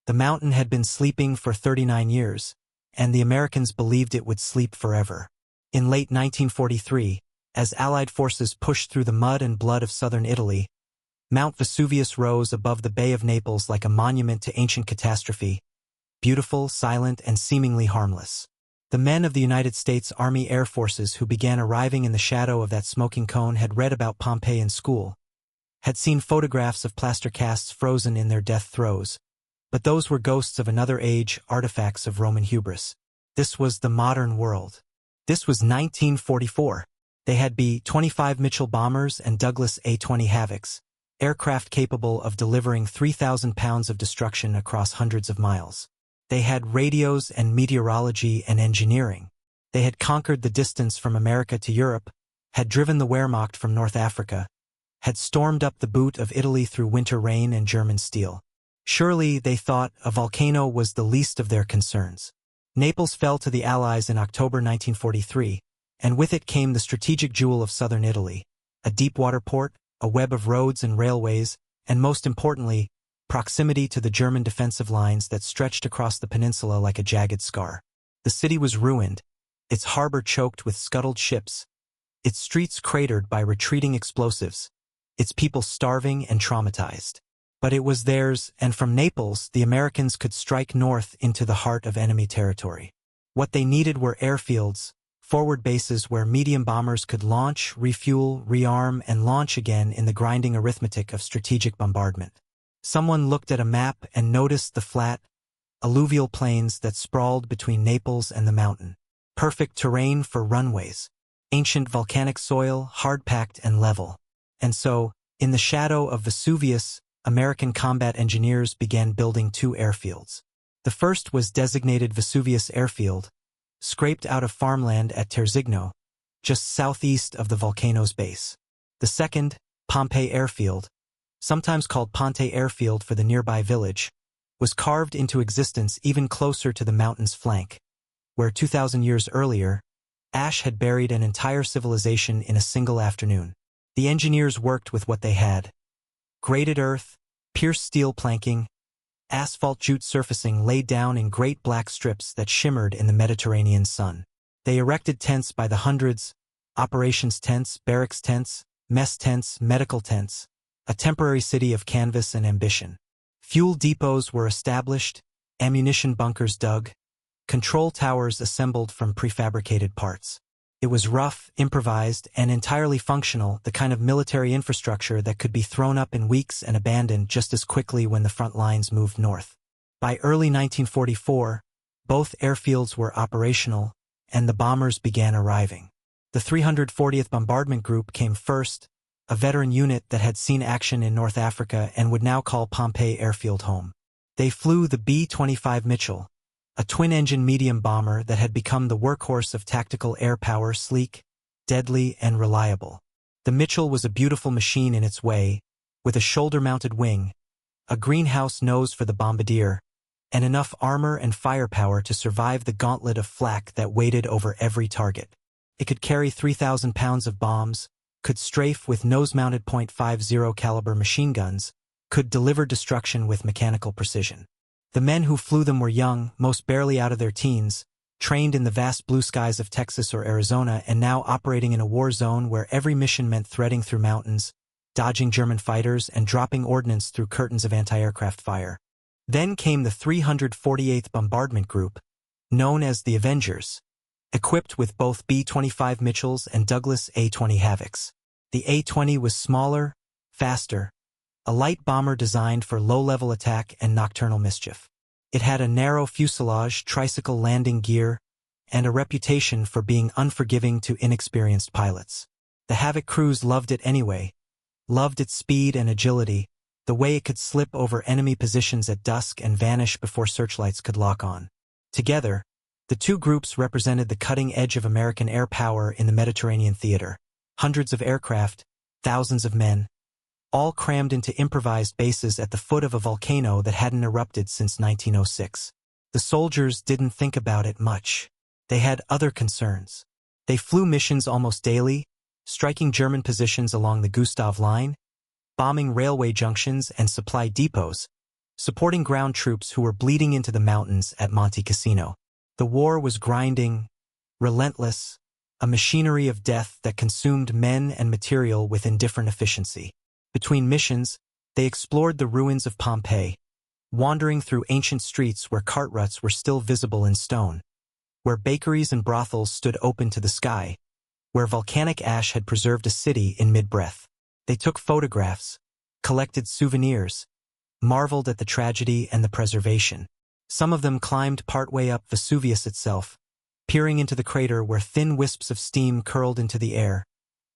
The mountain had been sleeping for 39 years, and the Americans believed it would sleep forever. In late 1943, as Allied forces pushed through the mud and blood of southern Italy, Mount Vesuvius rose above the Bay of Naples like a monument to ancient catastrophe, beautiful, silent, and seemingly harmless. The men of the United States Army Air Forces who began arriving in the shadow of that smoking cone had read about Pompeii in school, had seen photographs of plaster casts frozen in their death throes, but those were ghosts of another age, artifacts of Roman hubris. This was the modern world. This was 1944. They had B-25 Mitchell bombers and Douglas A-20 Havocs, aircraft capable of delivering 3,000 pounds of destruction across hundreds of miles. They had radios and meteorology and engineering. They had conquered the distance from America to Europe, had driven the Wehrmacht from North Africa, had stormed up the boot of Italy through winter rain and German steel. Surely, they thought, a volcano was the least of their concerns. Naples fell to the Allies in October 1943, and with it came the strategic jewel of southern Italy, a deep-water port, a web of roads and railways, and most importantly, proximity to the German defensive lines that stretched across the peninsula like a jagged scar. The city was ruined, its harbor choked with scuttled ships, its streets cratered by retreating explosives, its people starving and traumatized. But it was theirs, and from Naples, the Americans could strike north into the heart of enemy territory. What they needed were airfields, forward bases where medium bombers could launch, refuel, rearm, and launch again in the grinding arithmetic of strategic bombardment. Someone looked at a map and noticed the flat, alluvial plains that sprawled between Naples and the mountain. Perfect terrain for runways. Ancient volcanic soil, hard-packed and level. And so, in the shadow of Vesuvius, American combat engineers began building two airfields. The first was designated Vesuvius Airfield, scraped out of farmland at Terzigno, just southeast of the volcano's base. The second, Pompeii Airfield, sometimes called Ponte Airfield for the nearby village, was carved into existence even closer to the mountain's flank, where 2,000 years earlier, ash had buried an entire civilization in a single afternoon. The engineers worked with what they had: graded earth, pierced steel planking, asphalt jute surfacing laid down in great black strips that shimmered in the Mediterranean sun. They erected tents by the hundreds, operations tents, barracks tents, mess tents, medical tents, a temporary city of canvas and ambition. Fuel depots were established, ammunition bunkers dug, control towers assembled from prefabricated parts. It was rough, improvised, and entirely functional, the kind of military infrastructure that could be thrown up in weeks and abandoned just as quickly when the front lines moved north. By early 1944, both airfields were operational, and the bombers began arriving. The 340th Bombardment Group came first, a veteran unit that had seen action in North Africa and would now call Pompeii Airfield home. They flew the B-25 Mitchell, a twin-engine medium bomber that had become the workhorse of tactical air power, sleek, deadly, and reliable. The Mitchell was a beautiful machine in its way, with a shoulder-mounted wing, a greenhouse nose for the bombardier, and enough armor and firepower to survive the gauntlet of flak that weighted over every target. It could carry 3,000 pounds of bombs, could strafe with nose-mounted .50 caliber machine guns, could deliver destruction with mechanical precision. The men who flew them were young, most barely out of their teens, trained in the vast blue skies of Texas or Arizona and now operating in a war zone where every mission meant threading through mountains, dodging German fighters, and dropping ordnance through curtains of anti-aircraft fire. Then came the 348th Bombardment Group, known as the Avengers, equipped with both B-25 Mitchells and Douglas A-20 Havocs. The A-20 was smaller, faster, a light bomber designed for low-level attack and nocturnal mischief. It had a narrow fuselage, tricycle landing gear, and a reputation for being unforgiving to inexperienced pilots. The Havoc crews loved it anyway, loved its speed and agility, the way it could slip over enemy positions at dusk and vanish before searchlights could lock on. Together, the two groups represented the cutting edge of American air power in the Mediterranean theater. Hundreds of aircraft, thousands of men, all crammed into improvised bases at the foot of a volcano that hadn't erupted since 1906. The soldiers didn't think about it much. They had other concerns. They flew missions almost daily, striking German positions along the Gustav Line, bombing railway junctions and supply depots, supporting ground troops who were bleeding into the mountains at Monte Cassino. The war was grinding, relentless, a machinery of death that consumed men and material with indifferent efficiency. Between missions, they explored the ruins of Pompeii, wandering through ancient streets where cart ruts were still visible in stone, where bakeries and brothels stood open to the sky, where volcanic ash had preserved a city in mid-breath. They took photographs, collected souvenirs, marveled at the tragedy and the preservation. Some of them climbed partway up Vesuvius itself, peering into the crater where thin wisps of steam curled into the air,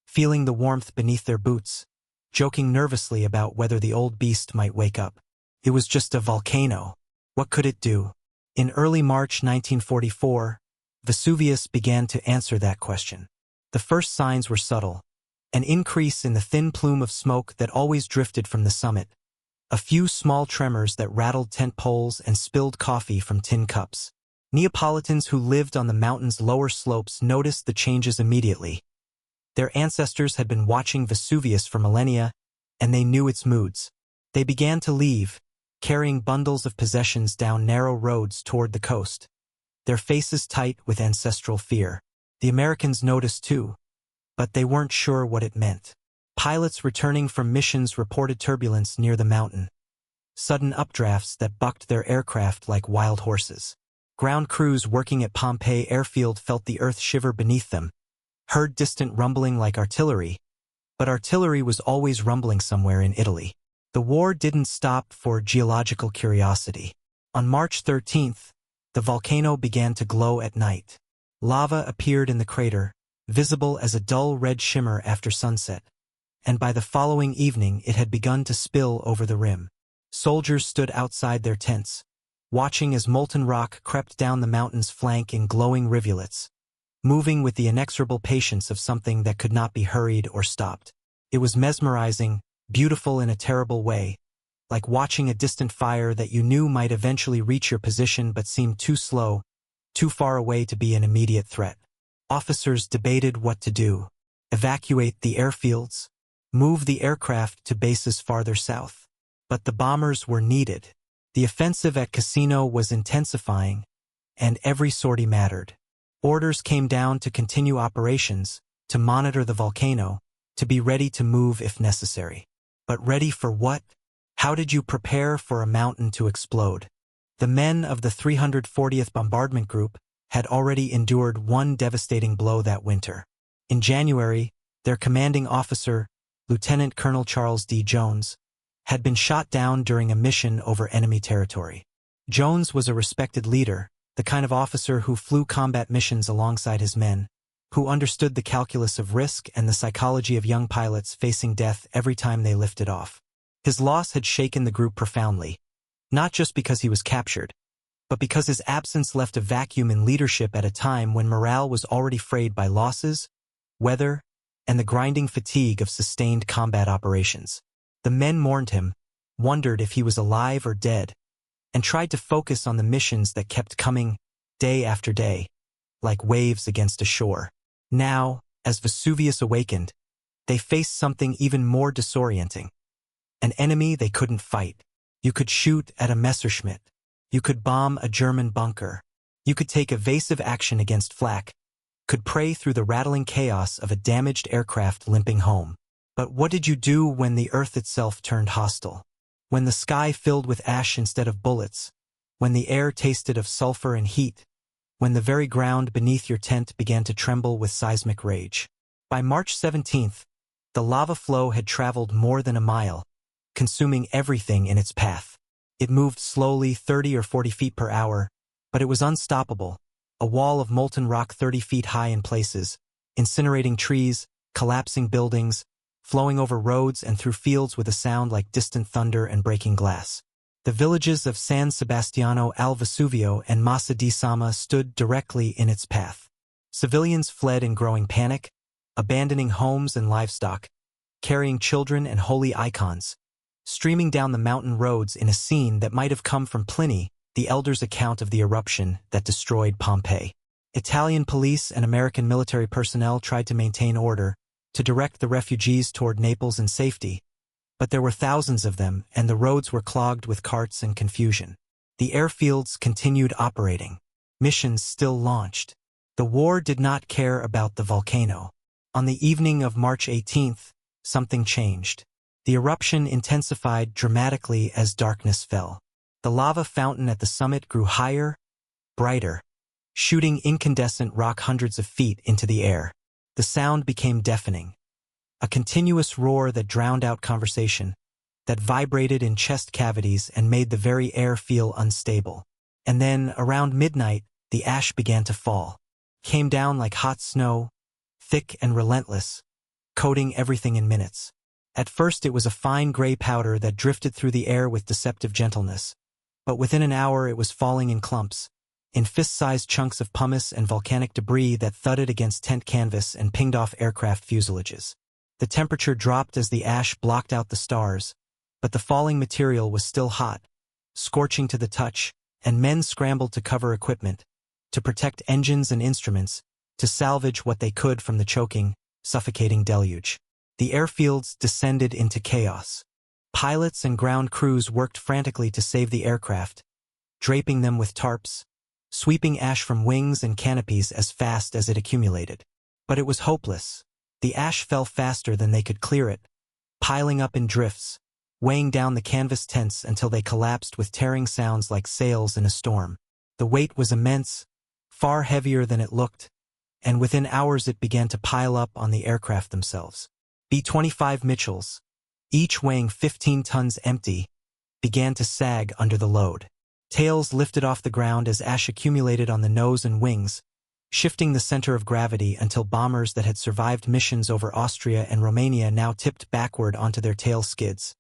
feeling the warmth beneath their boots, joking nervously about whether the old beast might wake up. It was just a volcano. What could it do? In early March 1944, Vesuvius began to answer that question. The first signs were subtle. An increase in the thin plume of smoke that always drifted from the summit, a few small tremors that rattled tent poles and spilled coffee from tin cups. Neapolitans who lived on the mountain's lower slopes noticed the changes immediately. Their ancestors had been watching Vesuvius for millennia, and they knew its moods. They began to leave, carrying bundles of possessions down narrow roads toward the coast, their faces tight with ancestral fear. The Americans noticed too, but they weren't sure what it meant. Pilots returning from missions reported turbulence near the mountain, sudden updrafts that bucked their aircraft like wild horses. Ground crews working at Pompeii airfield felt the earth shiver beneath them, heard distant rumbling like artillery, but artillery was always rumbling somewhere in Italy. The war didn't stop for geological curiosity. On March 13th, the volcano began to glow at night. Lava appeared in the crater, visible as a dull red shimmer after sunset, and by the following evening it had begun to spill over the rim. Soldiers stood outside their tents, watching as molten rock crept down the mountain's flank in glowing rivulets, moving with the inexorable patience of something that could not be hurried or stopped. It was mesmerizing, beautiful in a terrible way, like watching a distant fire that you knew might eventually reach your position but seemed too slow, too far away to be an immediate threat. Officers debated what to do: evacuate the airfields, move the aircraft to bases farther south. But the bombers were needed. The offensive at Cassino was intensifying, and every sortie mattered. Orders came down to continue operations, to monitor the volcano, to be ready to move if necessary. But ready for what? How did you prepare for a mountain to explode? The men of the 340th Bombardment Group had already endured one devastating blow that winter. In January, their commanding officer, Lieutenant Colonel Charles D. Jones, had been shot down during a mission over enemy territory. Jones was a respected leader, the kind of officer who flew combat missions alongside his men, who understood the calculus of risk and the psychology of young pilots facing death every time they lifted off. His loss had shaken the group profoundly, not just because he was captured, but because his absence left a vacuum in leadership at a time when morale was already frayed by losses, weather, and the grinding fatigue of sustained combat operations. The men mourned him, wondered if he was alive or dead, and tried to focus on the missions that kept coming, day after day, like waves against a shore. Now, as Vesuvius awakened, they faced something even more disorienting. An enemy they couldn't fight. You could shoot at a Messerschmitt. You could bomb a German bunker. You could take evasive action against flak, could pray through the rattling chaos of a damaged aircraft limping home. But what did you do when the earth itself turned hostile? When the sky filled with ash instead of bullets? When the air tasted of sulfur and heat? When the very ground beneath your tent began to tremble with seismic rage? By March 17th, the lava flow had traveled more than a mile, consuming everything in its path. It moved slowly, 30 or 40 feet per hour, but it was unstoppable, a wall of molten rock 30 feet high in places, incinerating trees, collapsing buildings, flowing over roads and through fields with a sound like distant thunder and breaking glass. The villages of San Sebastiano al Vesuvio and Massa di Sama stood directly in its path. Civilians fled in growing panic, abandoning homes and livestock, carrying children and holy icons, streaming down the mountain roads in a scene that might have come from Pliny, the elder's account of the eruption that destroyed Pompeii. Italian police and American military personnel tried to maintain order, to direct the refugees toward Naples in safety, But there were thousands of them, and the roads were clogged with carts and confusion. The airfields continued operating. Missions still launched. The war did not care about the volcano. On the evening of March 18th, something changed. The eruption intensified dramatically as darkness fell. The lava fountain at the summit grew higher, brighter, shooting incandescent rock hundreds of feet into the air. The sound became deafening. A continuous roar that drowned out conversation, that vibrated in chest cavities and made the very air feel unstable. And then, around midnight, the ash began to fall. Came down like hot snow, thick and relentless, coating everything in minutes. At first it was a fine gray powder that drifted through the air with deceptive gentleness. But within an hour it was falling in clumps, in fist-sized chunks of pumice and volcanic debris that thudded against tent canvas and pinged off aircraft fuselages. The temperature dropped as the ash blocked out the stars, but the falling material was still hot, scorching to the touch, and men scrambled to cover equipment, to protect engines and instruments, to salvage what they could from the choking, suffocating deluge. The airfields descended into chaos. Pilots and ground crews worked frantically to save the aircraft, draping them with tarps, sweeping ash from wings and canopies as fast as it accumulated. But it was hopeless. The ash fell faster than they could clear it, piling up in drifts, weighing down the canvas tents until they collapsed with tearing sounds like sails in a storm. The weight was immense, far heavier than it looked, and within hours it began to pile up on the aircraft themselves. B-25 Mitchells, each weighing 15 tons empty, began to sag under the load. Tails lifted off the ground as ash accumulated on the nose and wings, shifting the center of gravity until bombers that had survived missions over Austria and Romania now tipped backward onto their tail skids,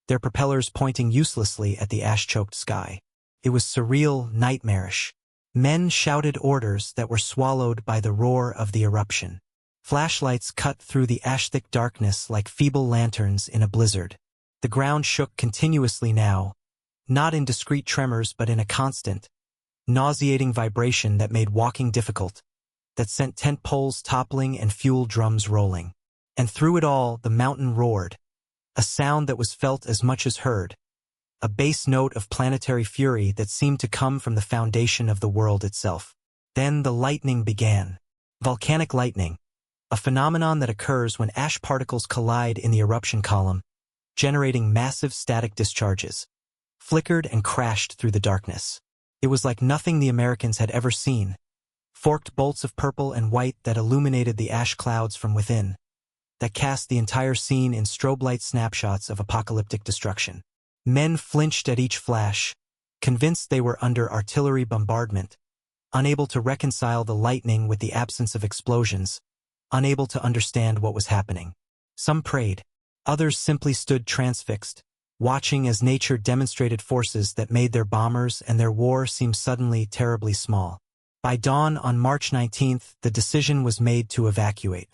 their propellers pointing uselessly at the ash-choked sky. It was surreal, nightmarish. Men shouted orders that were swallowed by the roar of the eruption. Flashlights cut through the ash-thick darkness like feeble lanterns in a blizzard. The ground shook continuously now, not in discrete tremors but in a constant, nauseating vibration that made walking difficult, that sent tent poles toppling and fuel drums rolling. And through it all, the mountain roared, a sound that was felt as much as heard, a bass note of planetary fury that seemed to come from the foundation of the world itself. Then the lightning began. Volcanic lightning, a phenomenon that occurs when ash particles collide in the eruption column, generating massive static discharges, flickered and crashed through the darkness. It was like nothing the Americans had ever seen, forked bolts of purple and white that illuminated the ash clouds from within, that cast the entire scene in strobe light snapshots of apocalyptic destruction. Men flinched at each flash, convinced they were under artillery bombardment, unable to reconcile the lightning with the absence of explosions, unable to understand what was happening. Some prayed. Others simply stood transfixed, watching as nature demonstrated forces that made their bombers and their war seem suddenly terribly small. By dawn on March 19th, the decision was made to evacuate.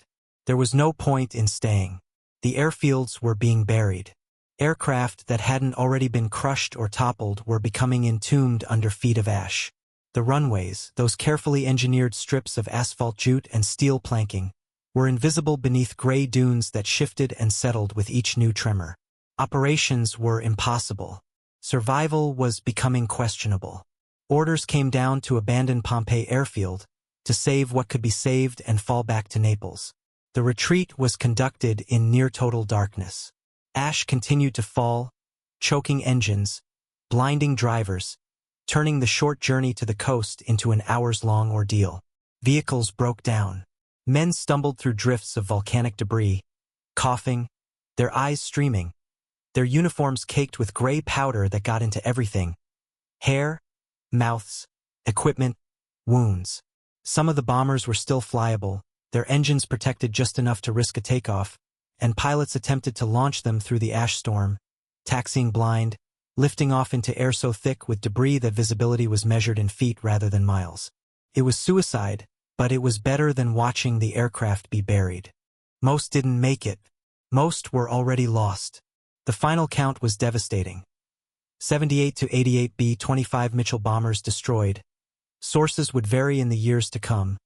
There was no point in staying. The airfields were being buried. Aircraft that hadn't already been crushed or toppled were becoming entombed under feet of ash. The runways, those carefully engineered strips of asphalt jute and steel planking, were invisible beneath gray dunes that shifted and settled with each new tremor. Operations were impossible. Survival was becoming questionable. Orders came down to abandon Pompeii airfield, to save what could be saved and fall back to Naples. The retreat was conducted in near-total darkness. Ash continued to fall, choking engines, blinding drivers, turning the short journey to the coast into an hours-long ordeal. Vehicles broke down. Men stumbled through drifts of volcanic debris, coughing, their eyes streaming, their uniforms caked with gray powder that got into everything: hair, mouths, equipment, wounds. Some of the bombers were still flyable, their engines protected just enough to risk a takeoff, and pilots attempted to launch them through the ash storm, taxiing blind, lifting off into air so thick with debris that visibility was measured in feet rather than miles. It was suicide, but it was better than watching the aircraft be buried. Most didn't make it. Most were already lost. The final count was devastating. 78 to 88 B-25 Mitchell bombers destroyed. Sources would vary in the years to come,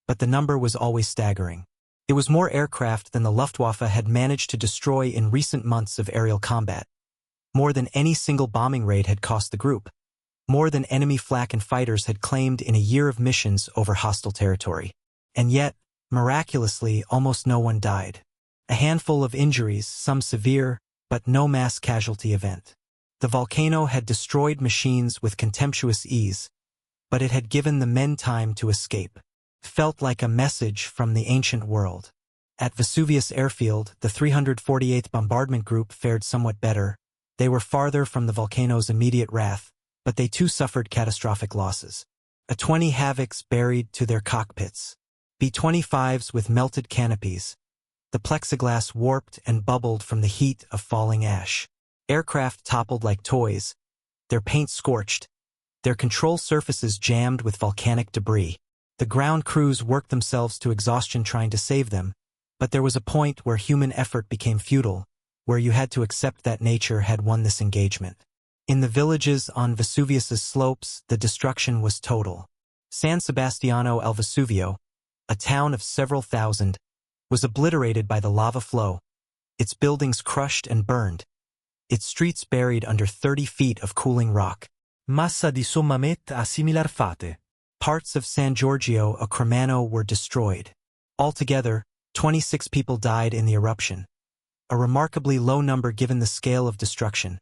but the number was always staggering. It was more aircraft than the Luftwaffe had managed to destroy in recent months of aerial combat. More than any single bombing raid had cost the group. More than enemy flak and fighters had claimed in a year of missions over hostile territory. And yet, miraculously, almost no one died. A handful of injuries, some severe, but no mass casualty event. The Volcano had destroyed machines with contemptuous ease, but it had given the men time to escape. Felt like a message from the ancient world. At Vesuvius Airfield, the 348th Bombardment Group fared somewhat better. They were farther from the Volcano's immediate wrath, but they too suffered catastrophic losses. A-20 Havocs buried to their cockpits. B-25s with melted canopies. The plexiglass warped and bubbled from the heat of falling ash. Aircraft toppled like toys, their paint scorched, their control surfaces jammed with volcanic debris. The ground crews worked themselves to exhaustion trying to save them, but there was a point where human effort became futile, where you had to accept that nature had won this engagement. In the villages on Vesuvius's slopes, the destruction was total. San Sebastiano al Vesuvio, a town of several thousand, was obliterated by the lava flow, its buildings crushed and burned, its streets buried under 30 feet of cooling rock. Massa di sommamente assimilar fate. Parts of San Giorgio a Cremano were destroyed. Altogether, 26 people died in the eruption. A remarkably low number given the scale of destruction,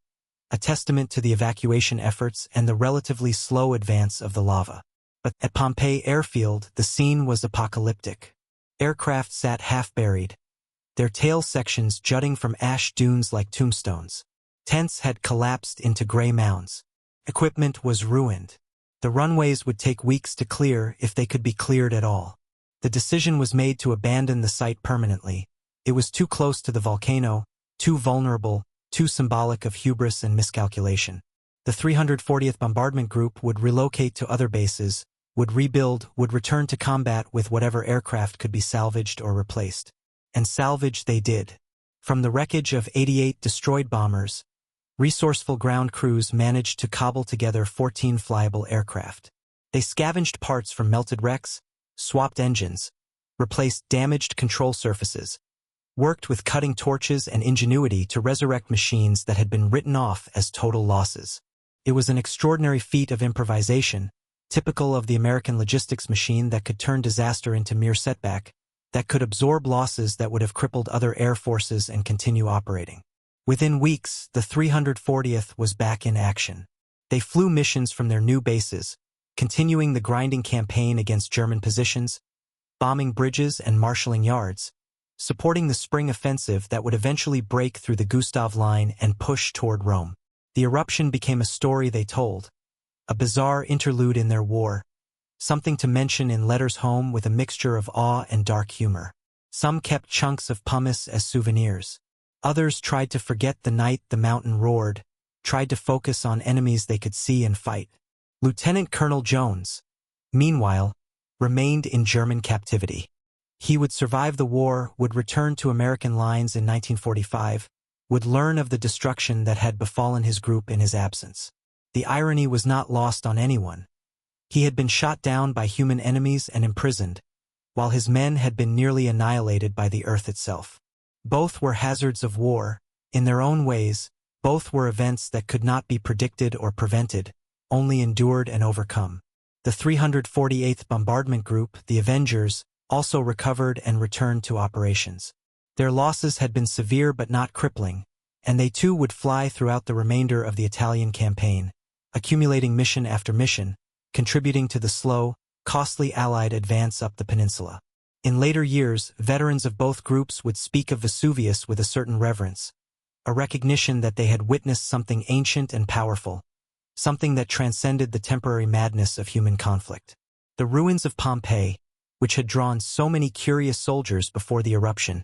a testament to the evacuation efforts and the relatively slow advance of the lava. But at Pompeii airfield, the scene was apocalyptic. Aircraft sat half-buried, their tail sections jutting from ash dunes like tombstones. Tents had collapsed into gray mounds. Equipment was ruined. The runways would take weeks to clear if they could be cleared at all. The decision was made to abandon the site permanently. It was too close to the volcano, too vulnerable, too symbolic of hubris and miscalculation. The 340th Bombardment Group would relocate to other bases, would rebuild, would return to combat with whatever aircraft could be salvaged or replaced. And salvage they did. From the wreckage of 88 destroyed bombers, resourceful ground crews managed to cobble together 14 flyable aircraft. They scavenged parts from melted wrecks, swapped engines, replaced damaged control surfaces, worked with cutting torches and ingenuity to resurrect machines that had been written off as total losses. It was an extraordinary feat of improvisation, typical of the American logistics machine that could turn disaster into mere setback, that could absorb losses that would have crippled other air forces and continue operating. Within weeks, the 340th was back in action. They flew missions from their new bases, continuing the grinding campaign against German positions, bombing bridges and marshalling yards, supporting the spring offensive that would eventually break through the Gustav Line and push toward Rome. The eruption became a story they told, a bizarre interlude in their war, something to mention in letters home with a mixture of awe and dark humor. Some kept chunks of pumice as souvenirs. Others tried to forget the night the mountain roared, tried to focus on enemies they could see and fight. Lieutenant Colonel Jones, meanwhile, remained in German captivity. He would survive the war, would return to American lines in 1945, would learn of the destruction that had befallen his group in his absence. The irony was not lost on anyone. He had been shot down by human enemies and imprisoned, while his men had been nearly annihilated by the earth itself. Both were hazards of war, in their own ways. Both were events that could not be predicted or prevented, only endured and overcome. The 348th Bombardment Group, the Avengers, also recovered and returned to operations. Their losses had been severe but not crippling, and they too would fly throughout the remainder of the Italian campaign, accumulating mission after mission, contributing to the slow, costly Allied advance up the peninsula. In later years, veterans of both groups would speak of Vesuvius with a certain reverence, a recognition that they had witnessed something ancient and powerful, something that transcended the temporary madness of human conflict. The ruins of Pompeii, which had drawn so many curious soldiers before the eruption,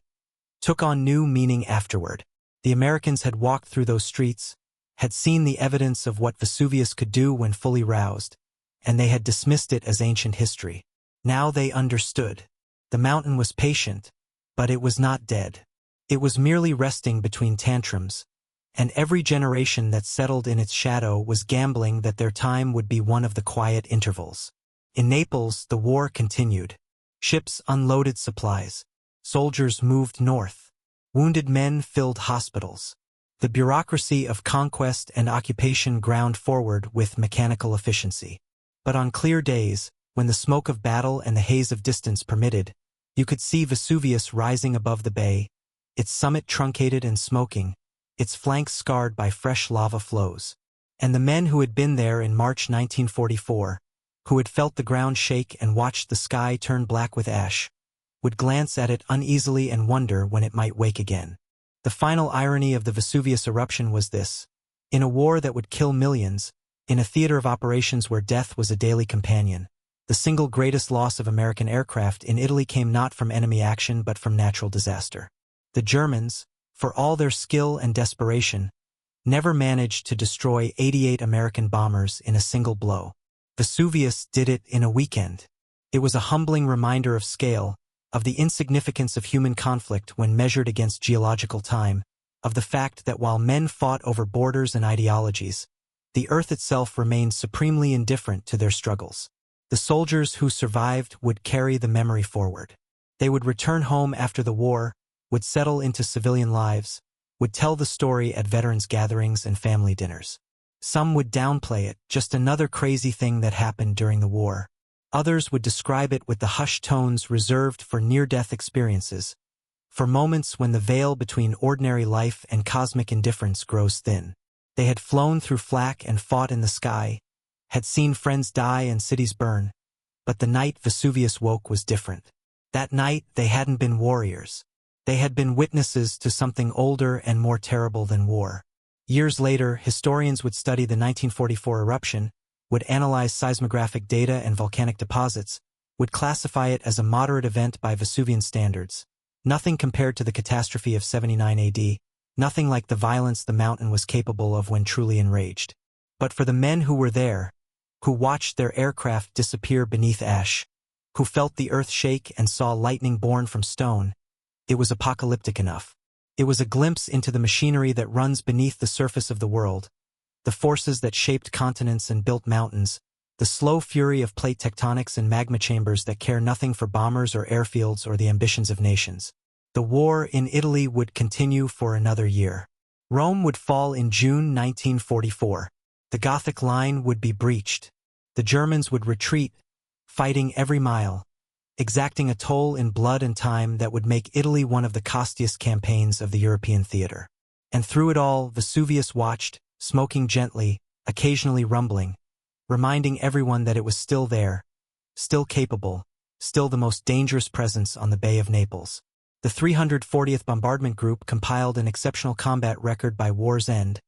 took on new meaning afterward. The Americans had walked through those streets, had seen the evidence of what Vesuvius could do when fully roused, and they had dismissed it as ancient history. Now they understood. The mountain was patient, but it was not dead. It was merely resting between tantrums, and every generation that settled in its shadow was gambling that their time would be one of the quiet intervals. In Naples, the war continued. Ships unloaded supplies. Soldiers moved north. Wounded men filled hospitals. The bureaucracy of conquest and occupation ground forward with mechanical efficiency. But on clear days, when the smoke of battle and the haze of distance permitted, you could see Vesuvius rising above the bay, its summit truncated and smoking, its flanks scarred by fresh lava flows. And the men who had been there in March 1944, who had felt the ground shake and watched the sky turn black with ash, would glance at it uneasily and wonder when it might wake again. The final irony of the Vesuvius eruption was this. In a war that would kill millions, in a theater of operations where death was a daily companion, the single greatest loss of American aircraft in Italy came not from enemy action but from natural disaster. The Germans, for all their skill and desperation, never managed to destroy 88 American bombers in a single blow. Vesuvius did it in a weekend. It was a humbling reminder of scale, of the insignificance of human conflict when measured against geological time, of the fact that while men fought over borders and ideologies, the earth itself remained supremely indifferent to their struggles. The soldiers who survived would carry the memory forward. They would return home after the war, would settle into civilian lives, would tell the story at veterans' gatherings and family dinners. Some would downplay it, just another crazy thing that happened during the war. Others would describe it with the hushed tones reserved for near-death experiences, for moments when the veil between ordinary life and cosmic indifference grows thin. They had flown through flak and fought in the sky, had seen friends die and cities burn, but the night Vesuvius woke was different. That night they hadn't been warriors. They had been witnesses to something older and more terrible than war. Years later, historians would study the 1944 eruption, would analyze seismographic data and volcanic deposits, would classify it as a moderate event by Vesuvian standards. Nothing compared to the catastrophe of 79 AD, nothing like the violence the mountain was capable of when truly enraged. But for the men who were there, who watched their aircraft disappear beneath ash, who felt the earth shake and saw lightning born from stone, it was apocalyptic enough. It was a glimpse into the machinery that runs beneath the surface of the world, the forces that shaped continents and built mountains, the slow fury of plate tectonics and magma chambers that care nothing for bombers or airfields or the ambitions of nations. The war in Italy would continue for another year. Rome would fall in June 1944. The Gothic line would be breached. The Germans would retreat, fighting every mile, exacting a toll in blood and time that would make Italy one of the costliest campaigns of the European theater. And through it all, Vesuvius watched, smoking gently, occasionally rumbling, reminding everyone that it was still there, still capable, still the most dangerous presence on the Bay of Naples. The 340th Bombardment Group compiled an exceptional combat record by war's end,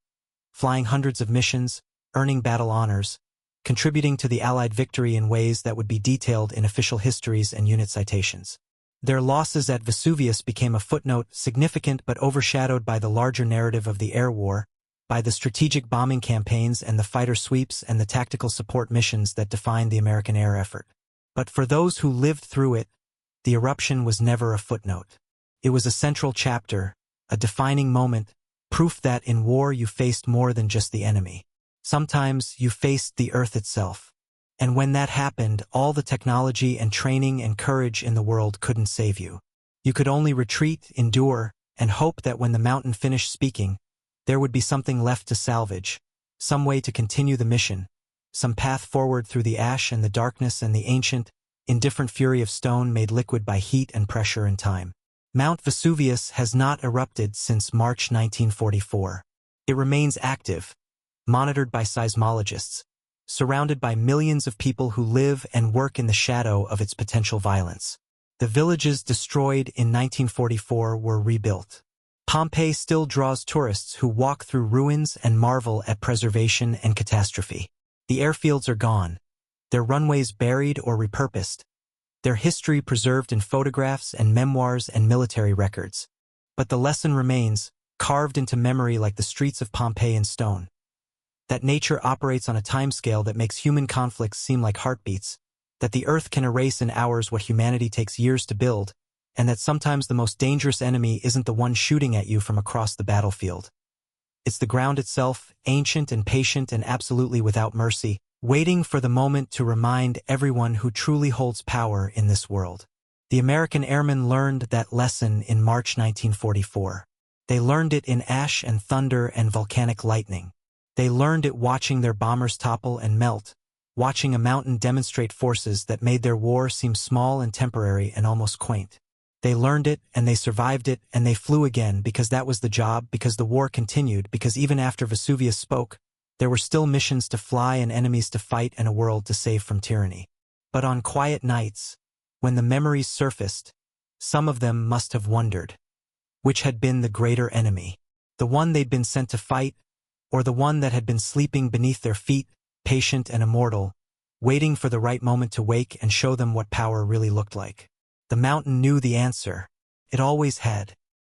flying hundreds of missions, earning battle honors, contributing to the Allied victory in ways that would be detailed in official histories and unit citations. Their losses at Vesuvius became a footnote, significant but overshadowed by the larger narrative of the air war, by the strategic bombing campaigns and the fighter sweeps and the tactical support missions that defined the American air effort. But for those who lived through it, the eruption was never a footnote. It was a central chapter, a defining moment, proof that in war you faced more than just the enemy. Sometimes you faced the earth itself. And when that happened, all the technology and training and courage in the world couldn't save you. You could only retreat, endure, and hope that when the mountain finished speaking, there would be something left to salvage, some way to continue the mission, some path forward through the ash and the darkness and the ancient, indifferent fury of stone made liquid by heat and pressure and time. Mount Vesuvius has not erupted since March 1944. It remains active, monitored by seismologists, surrounded by millions of people who live and work in the shadow of its potential violence. The villages destroyed in 1944 were rebuilt. Pompeii still draws tourists who walk through ruins and marvel at preservation and catastrophe. The airfields are gone, their runways buried or repurposed, their history preserved in photographs and memoirs and military records. But the lesson remains, carved into memory like the streets of Pompeii in stone, that nature operates on a timescale that makes human conflicts seem like heartbeats, that the earth can erase in hours what humanity takes years to build, and that sometimes the most dangerous enemy isn't the one shooting at you from across the battlefield. It's the ground itself, ancient and patient and absolutely without mercy, waiting for the moment to remind everyone who truly holds power in this world. The American airmen learned that lesson in March 1944. They learned it in ash and thunder and volcanic lightning. They learned it watching their bombers topple and melt, watching a mountain demonstrate forces that made their war seem small and temporary and almost quaint. They learned it, and they survived it, and they flew again because that was the job, because the war continued, because even after Vesuvius spoke, there were still missions to fly and enemies to fight and a world to save from tyranny. But on quiet nights, when the memories surfaced, some of them must have wondered, which had been the greater enemy? The one they'd been sent to fight, or the one that had been sleeping beneath their feet, patient and immortal, waiting for the right moment to wake and show them what power really looked like? The mountain knew the answer. It always had.